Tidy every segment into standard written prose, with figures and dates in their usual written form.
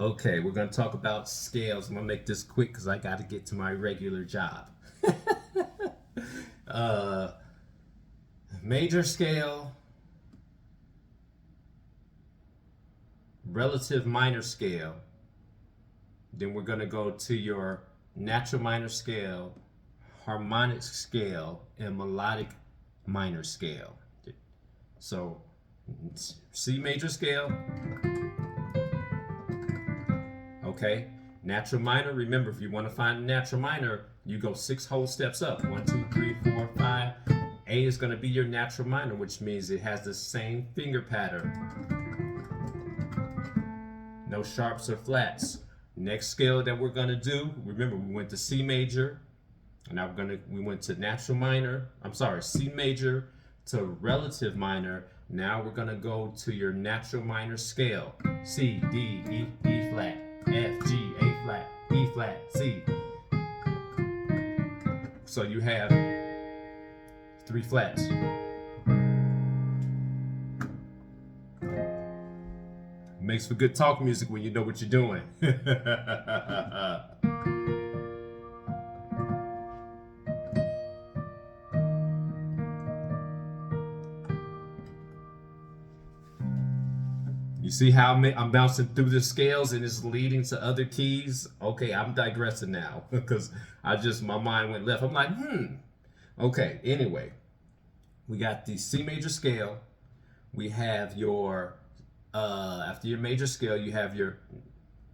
Okay, we're going to talk about scales. I'm going to make this quick because I got to get to my regular job. uh, Major scale, relative minor scale. Then we're going to go to your natural minor scale, harmonic scale, and melodic minor scale. So, C major scale. Okay, natural minor. Remember, if you want to find a natural minor, you go 6 whole steps up. 1, 2, 3, 4, 5. A is going to be your natural minor, which means it has the same finger pattern. No sharps or flats. Next scale that we're going to do, remember we went to C major, and now we went to natural minor. I'm sorry, C major to relative minor. Now we're going to go to your natural minor scale. C, D, E, E flat, F, G, A flat, E flat, C. So you have 3 flats. Makes for good talk music when you know what you're doing. You see how I'm bouncing through the scales and it's leading to other keys? Okay, I'm digressing now because my mind went left. I'm like, Okay, anyway, we got the C major scale. We have your, after your major scale, you have your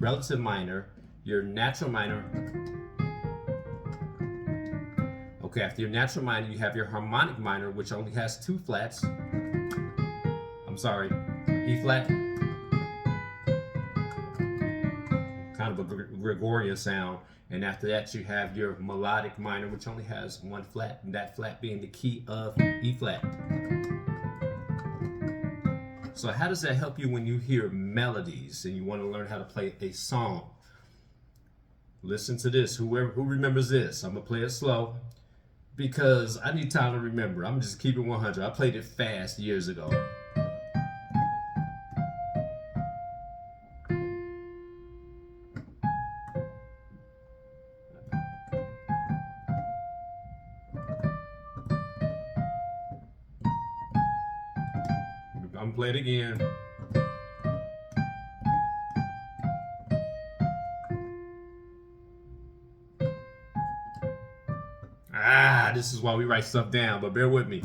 relative minor, your natural minor. Okay, after your natural minor, you have your harmonic minor, which only has 2 flats. I'm sorry, E flat. Kind of a Gregorian sound. And after that, you have your melodic minor, which only has 1 flat, and that flat being the key of E flat. So how does that help you when you hear melodies and you want to learn how to play a song? Listen to this. Who remembers this? I'm going to play it slow because I need time to remember. I'm just keeping 100. I played it fast years ago. I'm gonna play it again. This is why we write stuff down, but bear with me.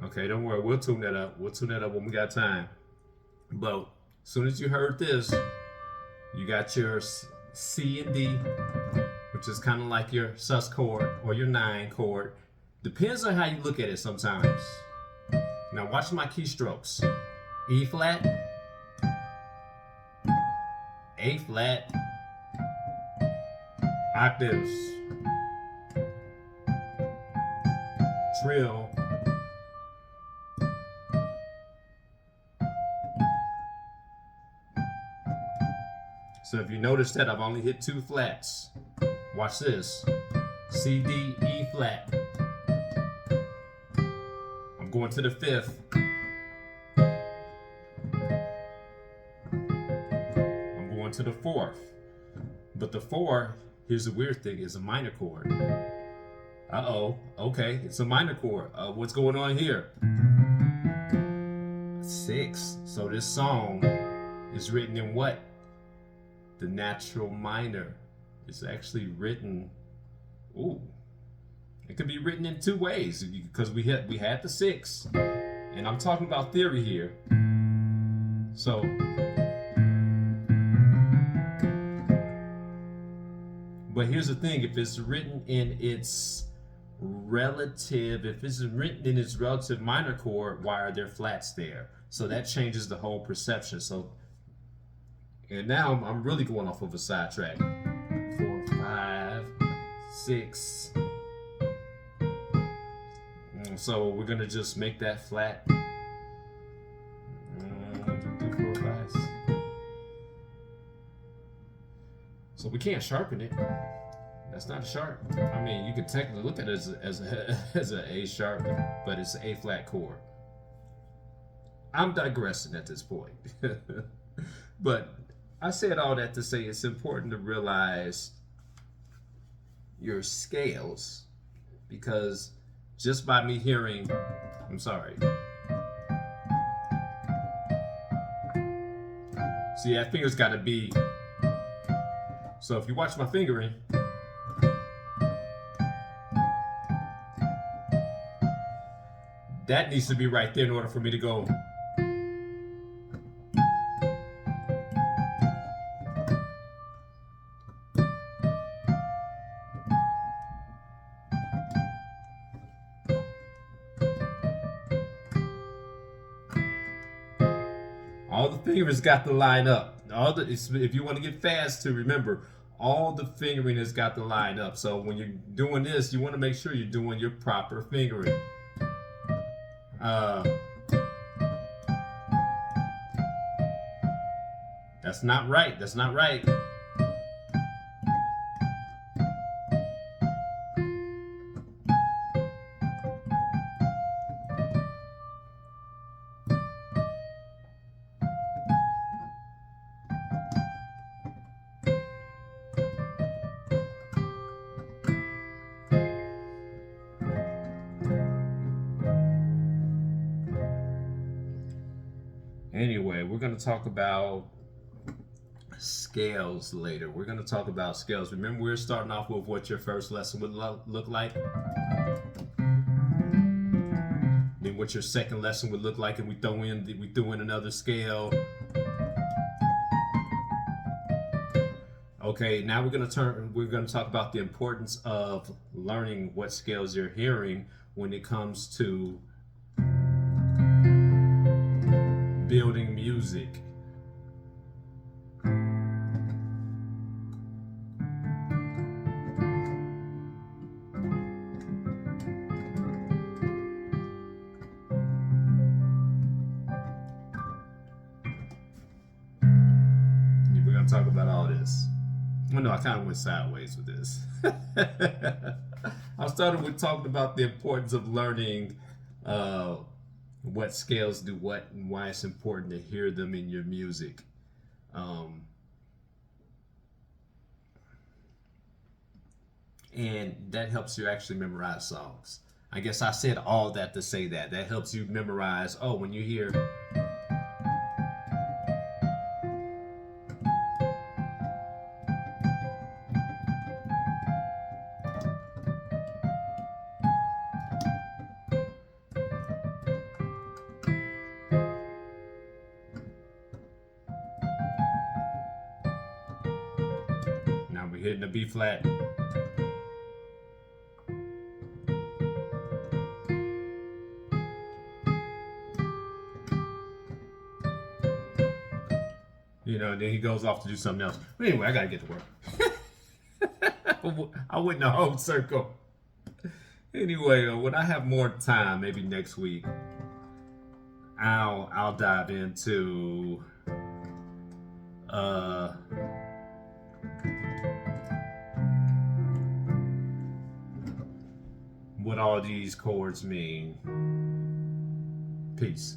Okay, don't worry. We'll tune that up. We'll tune that up when we got time. But as soon as you heard this, you got your C and D, which is kind of like your sus chord or your 9 chord. Depends on how you look at it sometimes. Now watch my keystrokes. E flat, A flat, octaves, trill, so if you notice that I've only hit 2 flats. Watch this. C, D, E flat. I'm going to the 5th. I'm going to the 4th. But the 4, here's the weird thing, is a minor chord. Uh-oh. Okay, it's a minor chord. What's going on here? 6. So this song is written in what? The natural minor. It's actually written, it could be written in 2 ways because we had the 6, and I'm talking about theory here. So but here's the thing, if it's written in its relative, if it's written in its relative minor chord, why are there flats there? So that changes the whole perception. So, and now I'm really going off of a sidetrack. 4, 5, 6. So we're gonna just make that flat. 1, 2, 3, 4, 5, 6. So we can't sharpen it. That's not a sharp. I mean, you can technically look at it as an A sharp, but it's an A flat chord. I'm digressing at this point. But I said all that to say it's important to realize your scales, because just by me hearing, I'm sorry. See, that finger's got to be, so if you watch my fingering, that needs to be right there in order for me to go. All the fingers got to line up. If you want to get fast to remember, all the fingering has got to line up. So when you're doing this, you want to make sure you're doing your proper fingering. That's not right. That's not right. Anyway, we're going to talk about scales later. We're going to talk about scales. Remember, we're starting off with what your first lesson would look like. Then what your second lesson would look like, and we threw in another scale. Okay, now we're going to talk about the importance of learning what scales you're hearing when it comes to building music. We're going to talk about all this. Well, no, I kind of went sideways with this. I started with talking about the importance of learning what scales do what and why it's important to hear them in your music. And that helps you actually memorize songs. I guess I said all that to say that. That helps you memorize, oh, when you hear... Now we're hitting the B flat. You know, and then he goes off to do something else. But anyway, I gotta get to work. I went in a whole circle. Anyway, when I have more time, maybe next week, I'll dive into what all these chords mean. Peace.